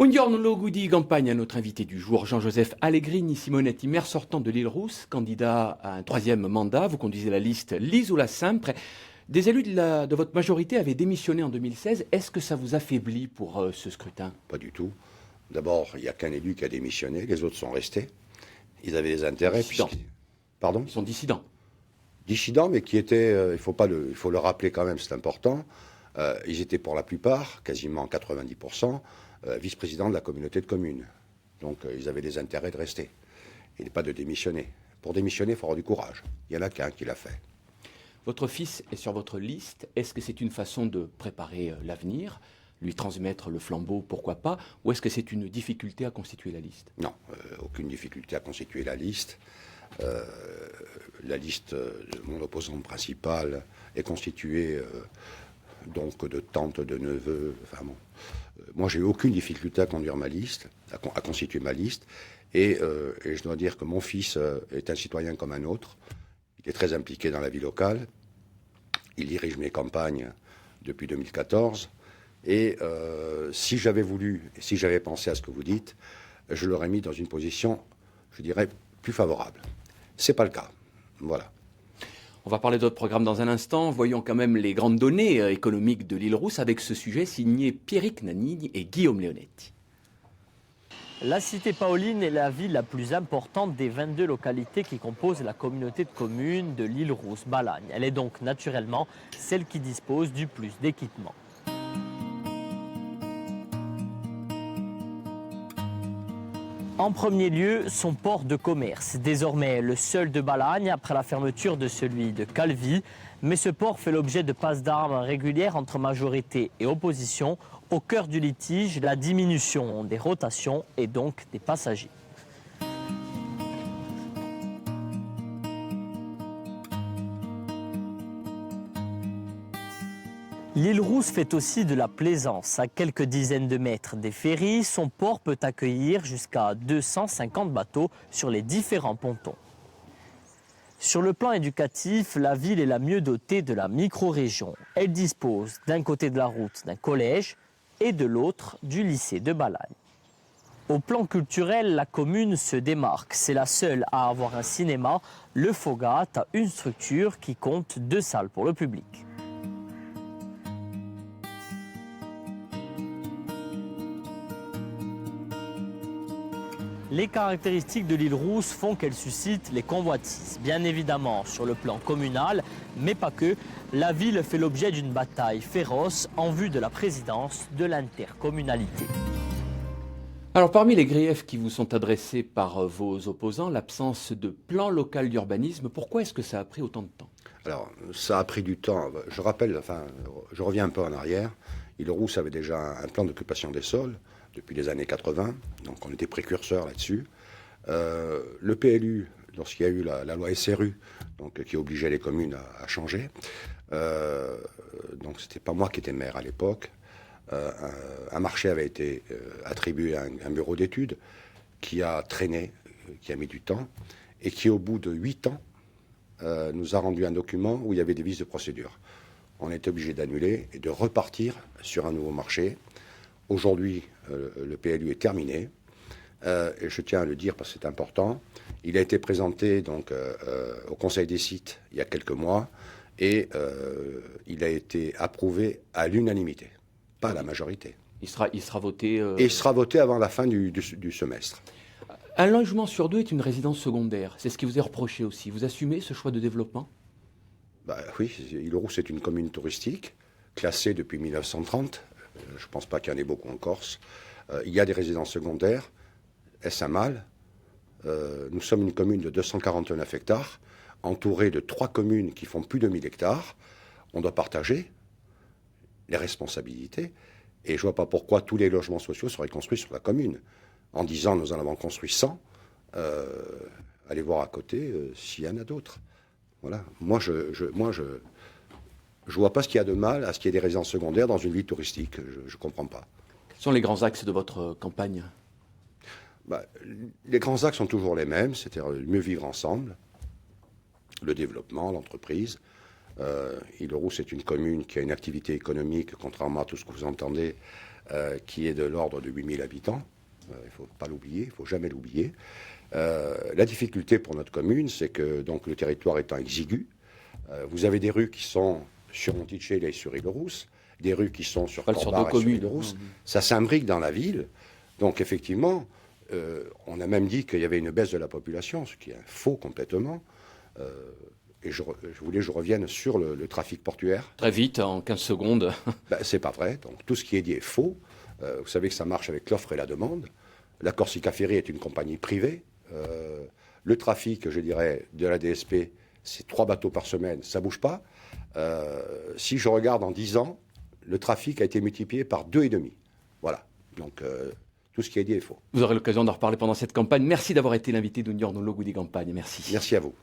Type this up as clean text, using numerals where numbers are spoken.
Un giorno logo di campagne à notre invité du jour, Jean-Joseph Allegrini Simonetti, maire sortant de l'île Rousse, candidat à un troisième mandat. Vous conduisez la liste l'Isola Sempre. Des élus de votre majorité avaient démissionné en 2016. Est-ce que ça vous affaiblit pour ce scrutin? Pas du tout. D'abord, il n'y a qu'un élu qui a démissionné, les autres sont restés. Ils avaient des intérêts. Dissidents. Pardon? Ils sont dissidents. Dissidents, mais qui étaient, il faut le rappeler quand même, c'est important, ils étaient pour la plupart, quasiment 90%, vice-présidents de la communauté de communes. Donc ils avaient des intérêts de rester, et pas de démissionner. Pour démissionner, il faut avoir du courage. Il n'y en a qu'un qui l'a fait. Votre fils est sur votre liste. Est-ce que c'est une façon de préparer l'avenir, lui transmettre le flambeau, pourquoi pas, ou est-ce que c'est une difficulté à constituer la liste? Non, aucune difficulté à constituer la liste. La liste de mon opposant principal est constituée donc de tantes, de neveux. Enfin bon, moi j'ai eu aucune difficulté à conduire ma liste, à constituer ma liste, et je dois dire que mon fils est un citoyen comme un autre. Il est très impliqué dans la vie locale. Il dirige mes campagnes depuis 2014. Et si j'avais voulu, et si j'avais pensé à ce que vous dites, je l'aurais mis dans une position, je dirais, plus favorable. C'est pas le cas. Voilà. On va parler d'autres programmes dans un instant. Voyons quand même les grandes données économiques de l'île Rousse avec ce sujet signé Pierrick Nanini et Guillaume Leonetti. La cité Paoline est la ville la plus importante des 22 localités qui composent la communauté de communes de l'île Rousse-Balagne. Elle est donc naturellement celle qui dispose du plus d'équipements. En premier lieu, son port de commerce, désormais le seul de Balagne après la fermeture de celui de Calvi. Mais ce port fait l'objet de passes d'armes régulières entre majorité et opposition. Au cœur du litige, la diminution des rotations et donc des passagers. L'île Rousse fait aussi de la plaisance. À quelques dizaines de mètres des ferries, son port peut accueillir jusqu'à 250 bateaux sur les différents pontons. Sur le plan éducatif, la ville est la mieux dotée de la micro-région. Elle dispose d'un côté de la route d'un collège et de l'autre du lycée de Balagne. Au plan culturel, la commune se démarque. C'est la seule à avoir un cinéma. Le Fogat a une structure qui compte 2 salles pour le public. Les caractéristiques de l'île Rousse font qu'elle suscite les convoitises. Bien évidemment sur le plan communal, mais pas que, la ville fait l'objet d'une bataille féroce en vue de la présidence de l'intercommunalité. Alors parmi les griefs qui vous sont adressés par vos opposants, l'absence de plan local d'urbanisme, pourquoi est-ce que ça a pris autant de temps? Alors, ça a pris du temps. Je rappelle, je reviens un peu en arrière. L'île Rousse avait déjà un plan d'occupation des sols depuis les années 80, donc on était précurseurs là-dessus. Le PLU, lorsqu'il y a eu la loi SRU, donc, qui obligeait les communes à changer, donc c'était pas moi qui étais maire à l'époque, un marché avait été attribué à un bureau d'études qui a traîné, qui a mis du temps, et qui au bout de 8 ans nous a rendu un document où il y avait des vices de procédure. On était obligé d'annuler et de repartir sur un nouveau marché. Aujourd'hui, le PLU est terminé, et je tiens à le dire parce que c'est important. Il a été présenté donc, au Conseil des sites il y a quelques mois, et il a été approuvé à l'unanimité, pas à la majorité. Il sera voté... Et il sera voté avant la fin du semestre. Un logement sur 2 est une résidence secondaire. C'est ce qui vous est reproché aussi. Vous assumez ce choix de développement? Oui, l'île Rousse est une commune touristique, classée depuis 1930. Je ne pense pas qu'il y en ait beaucoup en Corse. Il y a des résidences secondaires. Est-ce un mal? Nous sommes une commune de 249 hectares, entourée de 3 communes qui font plus de 1000 hectares. On doit partager les responsabilités. Et je ne vois pas pourquoi tous les logements sociaux seraient construits sur la commune. En disant nous en avons construit 100, allez voir à côté s'il y en a d'autres. Voilà. Moi, je vois pas ce qu'il y a de mal à ce qu'il y ait des résidences secondaires dans une ville touristique. Je comprends pas. Quels sont les grands axes de votre campagne? Les grands axes sont toujours les mêmes, c'est-à-dire mieux vivre ensemble, le développement, l'entreprise. Île Rousse est une commune qui a une activité économique, contrairement à tout ce que vous entendez, qui est de l'ordre de 8000 habitants. Il ne faut pas l'oublier, il ne faut jamais l'oublier. La difficulté pour notre commune, c'est que donc, le territoire étant exigu, vous avez des rues qui sont sur Monticello et sur Île-Rousse, des rues qui sont sur Corbard et sur Île-Rousse. Ça s'imbrique dans la ville. Donc effectivement, on a même dit qu'il y avait une baisse de la population, ce qui est faux complètement. Et je voulais que je revienne sur le trafic portuaire. Très vite, en 15 secondes. C'est pas vrai. Donc tout ce qui est dit est faux. Vous savez que ça marche avec l'offre et la demande. La Corsica Ferry est une compagnie privée. Le trafic, je dirais, de la DSP, c'est 3 bateaux par semaine. Ça bouge pas. Si je regarde en 10 ans, le trafic a été multiplié par 2,5. Voilà. Donc tout ce qui est dit est faux. Vous aurez l'occasion d'en reparler pendant cette campagne. Merci d'avoir été l'invité d'Union dans Logo des campagnes. Merci. Merci à vous.